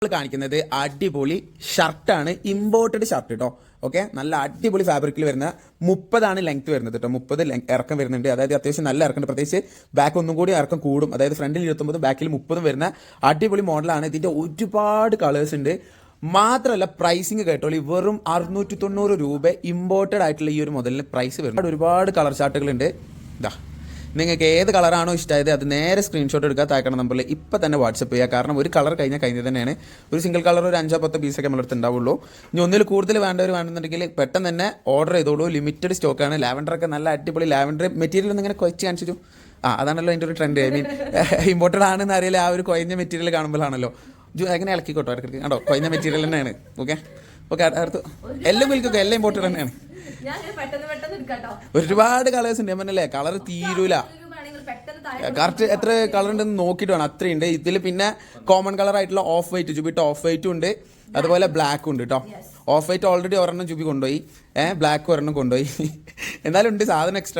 കാണിക്കുന്നത് അടിപൊളി ഷർട്ടാണ്, imported shirt കേട്ടോ. ഓക്കെ, നല്ല അടിപൊളി ഫാബ്രിക്കിൽ വരുന്ന 30 ലെങ്ത് വരുന്നത് കേട്ടോ. 30 ഇറക്കം വരുന്നുണ്ട്, അതായത് അത്യാവശ്യം നല്ല ഇറക്കുന്നുണ്ട്. പ്രത്യേകിച്ച് ബാക്ക് ഒന്നും കൂടി ഇറക്കം കൂടും, അതായത് ഫ്രണ്ടിൽ 29 ബാക്കിൽ 30 വരുന്ന അടിപൊളി മോഡലാണ്. ഇതിന്റെ ഒരുപാട് കളേഴ്സ് ഉണ്ട്. മാത്രമല്ല പ്രൈസിങ് കേട്ടോളി, വെറും 690 രൂപ ഇമ്പോർട്ടഡ് ആയിട്ടുള്ള ഈ ഒരു മോഡലിന് പ്രൈസ് വരുന്നത്. ഒരുപാട് കളർ ചാർട്ടുകളുണ്ട്. ഇതാ, നിങ്ങൾക്ക് ഏത് കളറാണോ ഇഷ്ടമായത് അത് നേരെ സ്ക്രീൻഷോട്ട് എടുക്കുക, താഴ്ക്കണ നമ്പറിൽ ഇപ്പം തന്നെ വാട്സപ്പ് ചെയ്യുക. കാരണം ഒരു കളർ കഴിഞ്ഞത് തന്നെയാണ്. ഒരു സിംഗിൾ കളർ ഒരു 5-10 പീസൊക്കെ നമ്മളടുത്ത് ഉണ്ടാവുള്ളൂ. ഇനി ഒന്നിൽ കൂടുതൽ വേണമെന്നുണ്ടെങ്കിൽ പെട്ടെന്ന് തന്നെ ഓർഡർ ചെയ്തോളൂ. ലിമിറ്റഡ് സ്റ്റോക്കാണ്. ലാവൻഡറൊക്കെ നല്ല അടിപൊളി ലാവൻഡർ മെറ്റീരിയൽ ഒന്നും ഇങ്ങനെ കൊച്ചു കാണിച്ചു. അതാണല്ലോ അതിൻ്റെ ഒരു ട്രെൻഡ്. ഐ മീൻ ഇമ്പോർട്ടഡ് ആണെന്ന് അറിയില്ല, ആ ഒരു കൊയഞ്ഞ മെറ്റീരിയൽ കാണുമ്പോഴാണല്ലോ എങ്ങനെ ഇളക്കിക്കോട്ടോ ഇടയ്ക്ക്. കണ്ടോ, കൊയഞ്ഞ മെറ്റീരിയൽ തന്നെയാണ്. ഓക്കെ ഓക്കെ, അടുത്ത് എല്ലാം വിൽക്കൊക്കെ എല്ലാം ഇമ്പോർട്ടഡ് തന്നെയാണ്. ഒരുപാട് കളേഴ്സ് ഉണ്ട്. ഞാൻ പറഞ്ഞല്ലേ, കളർ തീരൂല. കറക്റ്റ് എത്ര കളർ ഉണ്ടെന്ന് നോക്കിയിട്ട് വേണം, അത്രയുണ്ട് ഇതിൽ. പിന്നെ കോമൺ കളർ ആയിട്ടുള്ള ഓഫ് വൈറ്റ്, ജുബിട്ട് ഓഫ് വൈറ്റും ഉണ്ട്, അതുപോലെ ബ്ലാക്കും ഉണ്ട് കേട്ടോ. ഓഫ് വൈറ്റ് ഓൾറെഡി ഒരെണ്ണം ജുബി കൊണ്ടുപോയി, ബ്ലാക്ക് ഒരെണ്ണം കൊണ്ടുപോയി. എന്നാലും ഉണ്ട് സാധനം എക്സ്ട്രാ.